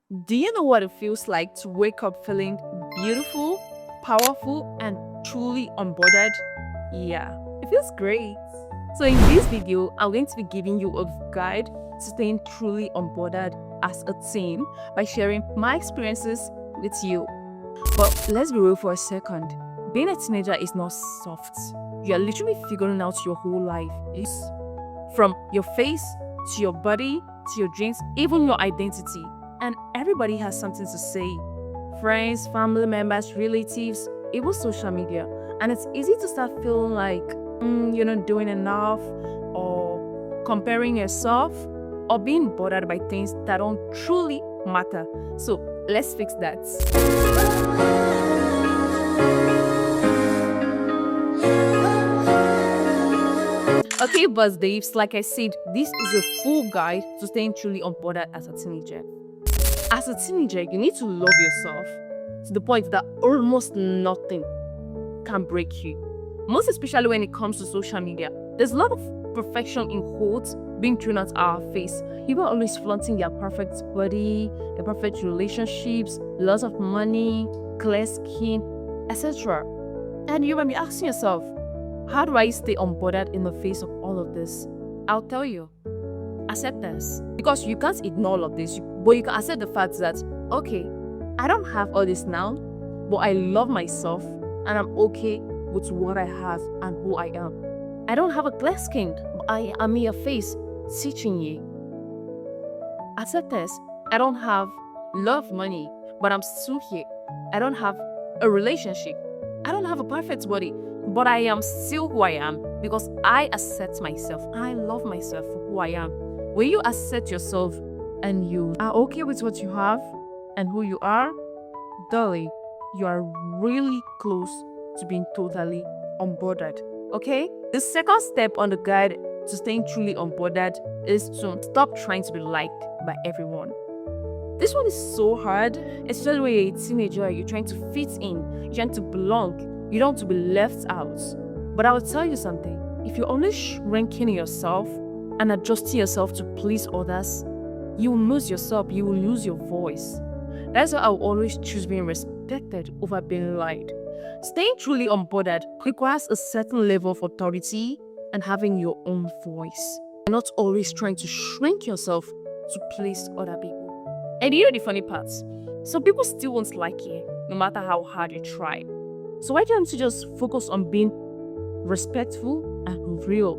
Do you know what it feels like to wake up feeling beautiful, powerful, and truly unbothered? Yeah, it feels great. So, in this video, I'm going to be giving you a guide to staying truly unbothered as a teen by sharing my experiences with you. But let's be real for a second. Being a teenager is not soft. You are literally figuring out your whole life. It's from your face to your body to your dreams, even your identity. And everybody has something to say. Friends, family members, relatives, even social media. And it's easy to start feeling like you're not doing enough, or comparing yourself, or being bothered by things that don't truly matter. So let's fix that. Okay, Buzz Daves, like I said, this is a full guide to staying truly unbothered as a teenager. As a teenager, you need to love yourself to the point that almost nothing can break you. Most especially when it comes to social media. There's a lot of perfection in quotes being thrown at our face. People are always flaunting their perfect body, their perfect relationships, lots of money, clear skin, etc. And you might be asking yourself, how do I stay unbothered in the face of all of this? I'll tell you. Acceptance. Because you can't ignore all of this, but you can accept the fact that, okay, I don't have all this now, but I love myself and I'm okay with what I have and who I am. I don't have a clear skin, but I am in your face teaching you. Acceptance. I don't have love money, but I'm still here. I don't have a relationship. I don't have a perfect body, but I am still who I am because I accept myself. I love myself for who I am. When you accept yourself and you are okay with what you have and who you are, darling, you are really close to being totally unbothered. Okay? The second step on the guide to staying truly unbothered is to stop trying to be liked by everyone. This one is so hard, especially when you're a teenager, you're trying to fit in, you're trying to belong, you don't want to be left out. But I will tell you something, if you're only shrinking yourself and adjusting yourself to please others, you will lose yourself, you will lose your voice. That's why I will always choose being respected over being liked. Staying truly unbothered requires a certain level of authority and having your own voice. You're not always trying to shrink yourself to please other people. And you know the funny part? Some people still won't like you, no matter how hard you try. So why don't you just focus on being respectful and real,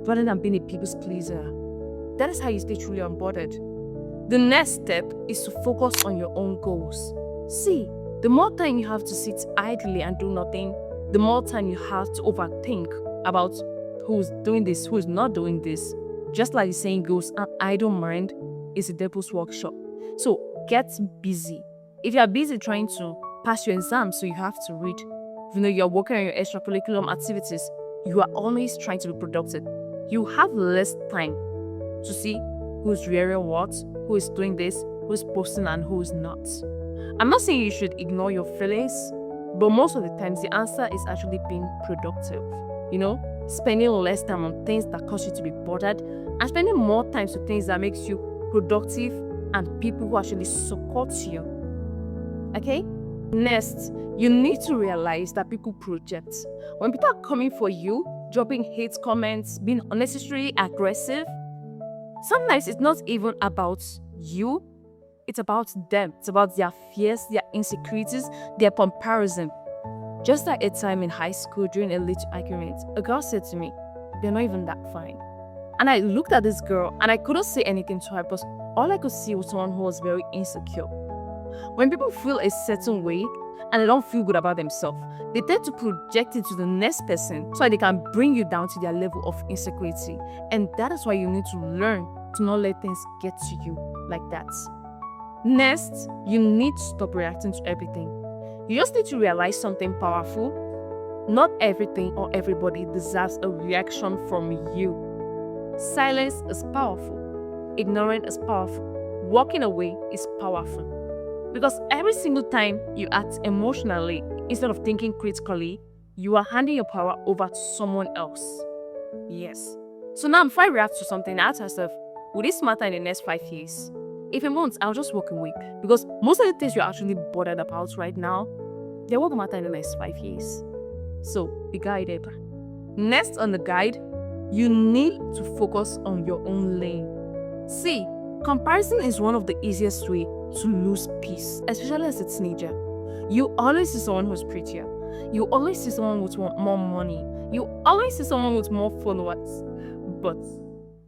rather than being a people's pleaser? That is how you stay truly unbothered. The next step is to focus on your own goals. See, the more time you have to sit idly and do nothing, the more time you have to overthink about who's doing this, who's not doing this. Just like the saying goes, an idle mind is a devil's workshop. So get busy. If you are busy trying to pass your exam, so you have to read, you're working on your extracurriculum activities, you are always trying to be productive. You have less time to see who's wearing what, who is doing this, who's posting and who's not. I'm not saying you should ignore your feelings, but most of the times the answer is actually being productive. Spending less time on things that cause you to be bothered and spending more time to things that makes you productive and people who actually support you. Okay? Next, you need to realize that people project. When people are coming for you, dropping hate comments, being unnecessarily aggressive, sometimes it's not even about you, it's about them. It's about their fears, their insecurities, their comparison. Just like a time in high school during a little argument, a girl said to me, "They're not even that fine." And I looked at this girl and I couldn't say anything to her because all I could see was someone who was very insecure. When people feel a certain way and they don't feel good about themselves, they tend to project it to the next person so that they can bring you down to their level of insecurity. And that is why you need to learn to not let things get to you like that. Next, you need to stop reacting to everything. You just need to realize something powerful. Not everything or everybody deserves a reaction from you. Silence is powerful. Ignoring is powerful. Walking away is powerful. Because every single time you act emotionally instead of thinking critically, you are handing your power over to someone else. Yes. So now before I react to something, I ask myself, will this matter in the next 5 years? If a month, I'll just work a week. Because most of the things you're actually bothered about right now, they won't matter in the next 5 years. So be guided. Next on the guide, you need to focus on your own lane. See, comparison is one of the easiest way to lose peace, especially as a teenager. You always see someone who's prettier. You always see someone with more money. You always see someone with more followers. But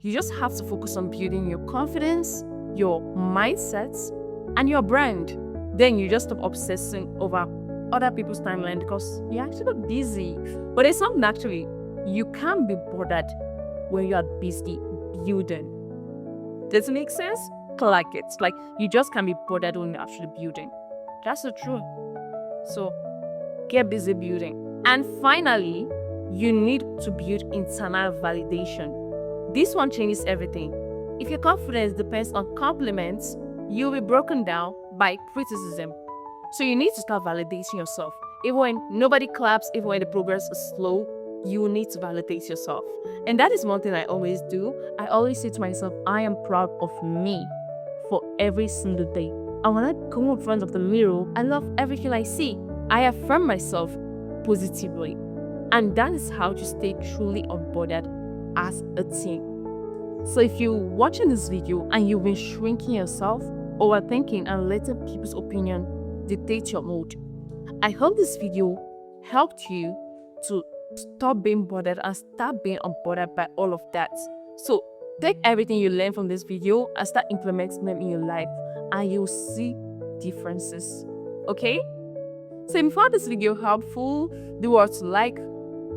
you just have to focus on building your confidence, your mindsets, and your brand. Then you just stop obsessing over other people's timeline because you're actually busy. But it's not naturally. You can't be bothered when you are busy building. Does it make sense? Like it. Like you just can't be bothered when you're actually building. That's the truth. So get busy building. And finally, you need to build internal validation. This one changes everything. If your confidence depends on compliments, you'll be broken down by criticism. So you need to start validating yourself. Even when nobody claps, even when the progress is slow, you need to validate yourself. And that is one thing I always do. I always say to myself, I am proud of me for every single day. And when I go in front of the mirror, I love everything I see. I affirm myself positively. And that is how to stay truly unbothered as a teen. So if you're watching this video and you've been shrinking yourself, overthinking and letting people's opinion dictate your mood, I hope this video helped you to stop being bothered and start being unbothered by all of that. So take everything you learned from this video and start implementing them in your life, and you'll see differences. Okay? So if you found this video helpful, do what to like,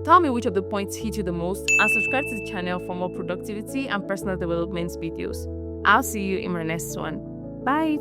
tell me which of the points hit you the most, and subscribe to the channel for more productivity and personal development videos. I'll see you in my next one. Bye!